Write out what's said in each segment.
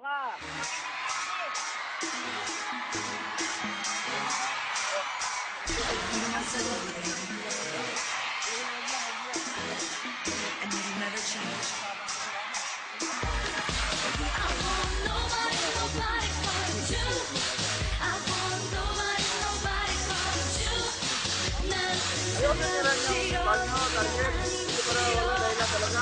ka. And it'll never change. Ayaw na nila niya. Paano? Target. Hindi para walang dahilan talaga.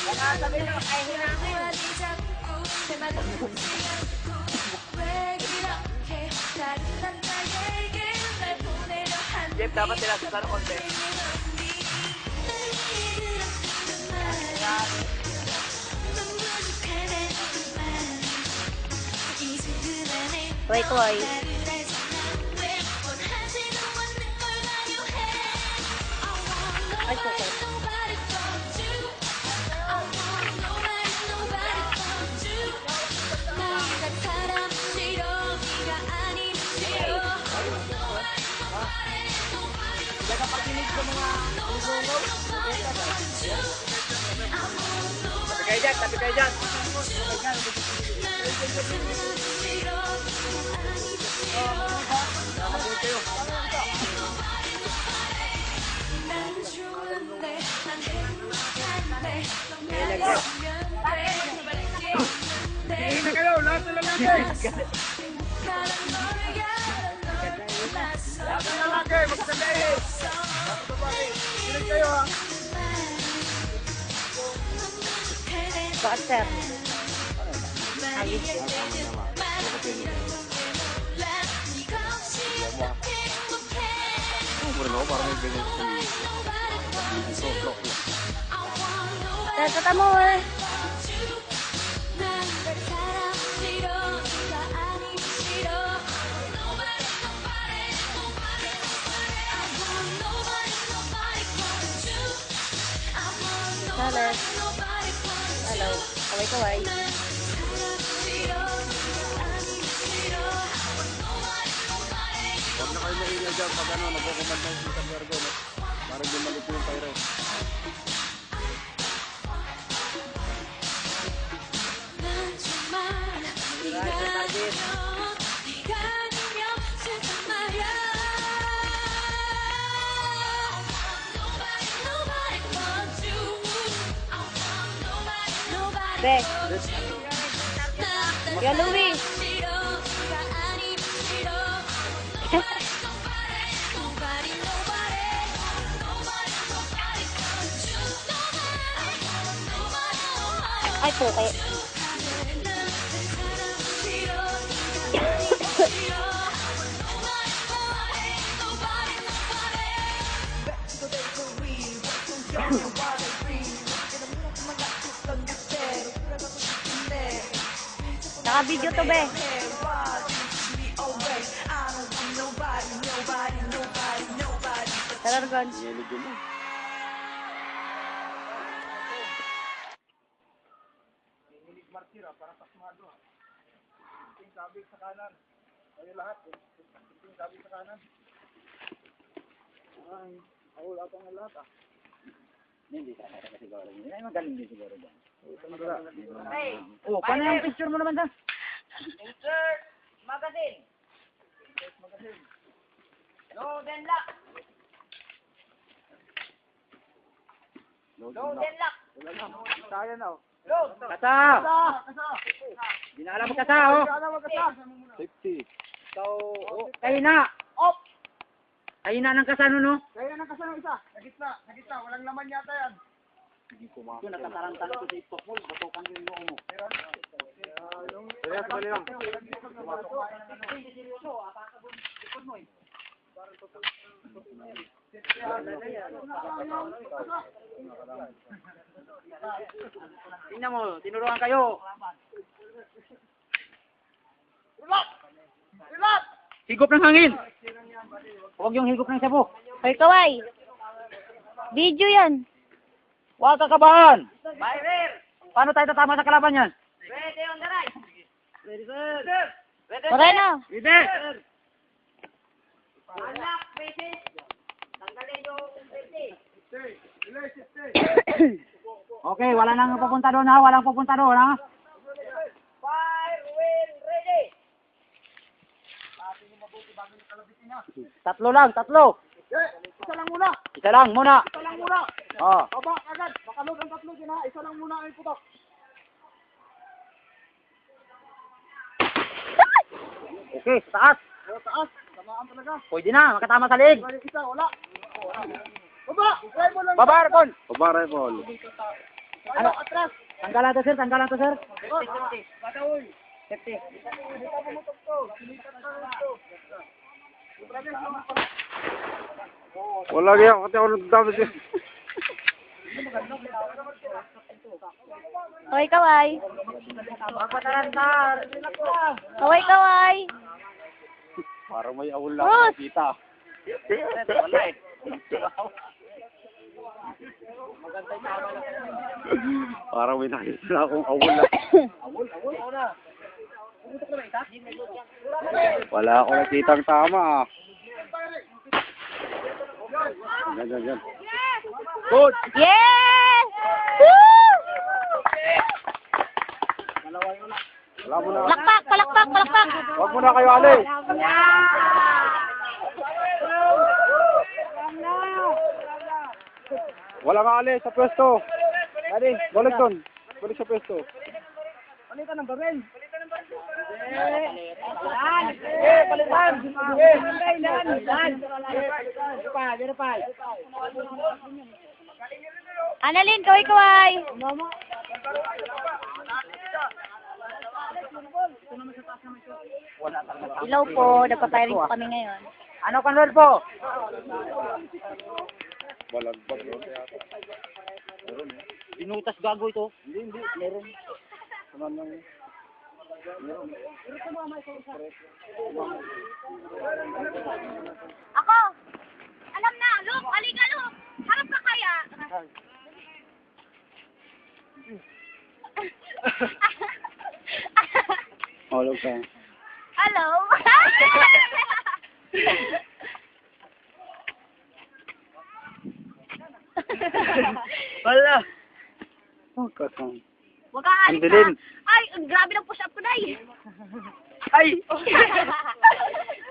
Kaya sabi nyo, ay hinangin. Jeff, dapat sila sa kano konti. Wait. Ay, okay. Nakapakinig sa mga usunod. Tapi kayo dyan. Hindi na kayo, lahat na lang natin. Lahat na lang natin, magsasabihin. Hindi kayo ha. Bakit, sir? Kata mo eh. Hello. Kaway. Huwag na kayo maingay dyan pag ano, nagkukumand ng si San Virgo. Parang bumalik yung pyro. Be. Ya, Louie. Ay, puke. Naka-video to, be. Tara, Ron. Martira, para pasmado. Kunting sabig sa kanan. Kayo lahat. Kunting sabig sa kanan. Ay, awal atang ng lahat ah. Hindi ka siguro. Hindi na magaling din siguro dyan. Hey! Oh, paano yung picture mo naman sa? Insert magazine. Load and lock. Load and lock. Wala na. Kaya na oh. Kasa! Kasa! Hindi na alam magkasa, oh! Safety. So, Kayo na! off! Kayo na ng kasano, no? Kaya na kasi ng isa. Sa gitna. Walang laman yata yan. Ito, nakatarantala ko sa ipokol. Batukan ko yung noo mo. Kaya sa bali lang. Tingnan mo, tinuruan kayo. Higop ng hangin. Huwag yung higop ng sabo. Hoy, Kaway. Video yan. Huwag kakabahan. Byrer! Paano tayo tatama sa kalaban yan? Ready on the right! Ready, sir. Ready! Moreno. Ready. Anak, pwede! Tanggalin yung pwede! Okay, wala nang pupunta doon ha. Walang pupunta doon ha. Tatlo lang, tatlo. Isa lang muna. Isa lang muna. Isa lang muna. Oh. Baba agad. Makalog ang tatlo dyan ha. Isa lang muna ang putok. Okay, taas. Taas. Tamaan talaga. Pwede na, makatama sa leg. Balik isa. Wala. Baba. Try mo lang. Baba, Rebol. Baba, Rebol. Ano? Atras. Tanggalan to, sir. Tanggalan to, sir. Bataoy. Safety. Kita mo mutok to. Sinikat ka ito. Wala kaya, kasi ako nagdami siya. Kaway, kaway. Kaway, kaway. Parang may awol lang Boss. nakita. Wala eh. Parang may nakita akong awol lang. Wala ako nakitang tama ah. Yan, yan, yan. Good. Yes! Woo! Wala mo na. Palakpak, palakpak, palakpak. Huwag mo na kayo alis. Wala nga alis sa pwesto. Dali, balik doon. Balik sa pwesto. Palitan ng baril. Annalyn, kaway, kaway. Ilaw po, nagpa-firing po kami ngayon. Ano control po? Balagbag. Binutas gago ito. Hindi. Meron. Naman ng... Ako! Alam na! Luke! Halika, Luke! Harap ka kaya! Hulog ka. Hello! Wala. Oh, kasang. Huwag ka alis Ang dilim. na. Ay, ang grabe ng push-up ko na eh. Ay!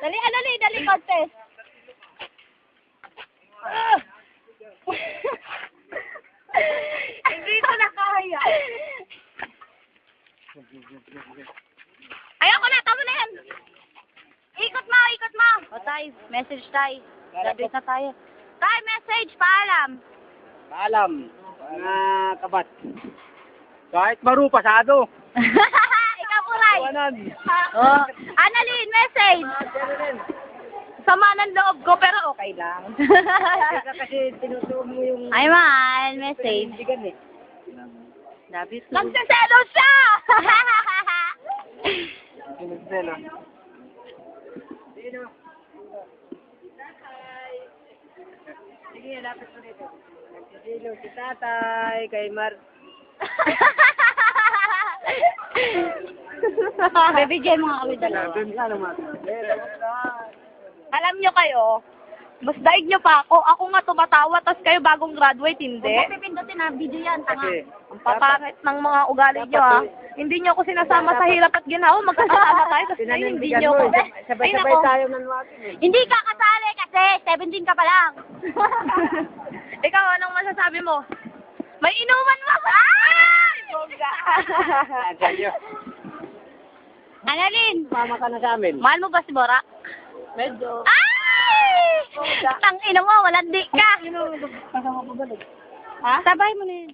Dali, dali, contest. Hindi ko na kaya. Ayoko na, tama na yan. Ikot mo, ikot mo. O tay, message tay. Graduate na tayo. Tay, message, paalam. Paalam. Mga kabat. Kahit maru, pasado. Ikaw po, Ray. Oh. Annalyn, message. Sama ng loob ko, pero okay lang. Kasi tinutuon mo yung... Ay, man, message. Bigan eh. Love you too. Nagsaselo siya! Sige, lapit mo dito. Nagsisilo si tatay, kay Mar... Baby J, mga kami dalawa. Alam nyo kayo, mas daig nyo pa ako. Ako nga tumatawa, tas kayo bagong graduate, hindi. Huwag mo pipindutin na video yan, tanga. Kasi, Ang papangit ng mga ugali nyo, ha. Hindi nyo ako sinasama sa hirap at ginawa. Magkakasama tayo, tas ngayon hindi nyo ako. Ay, sabay-sabay nako. tayo ng watin eh. Hindi ka kasali kasi 17 ka pa lang. Ikaw, anong masasabi mo? May inuman mo! Ay! Bongga! Sa'yo. Annalyn, Mama ka na sa amin. mahal mo ba si Bora? Medyo. Ay! Tang ina mo, walang di ka. Ha? Sabay mo na yun.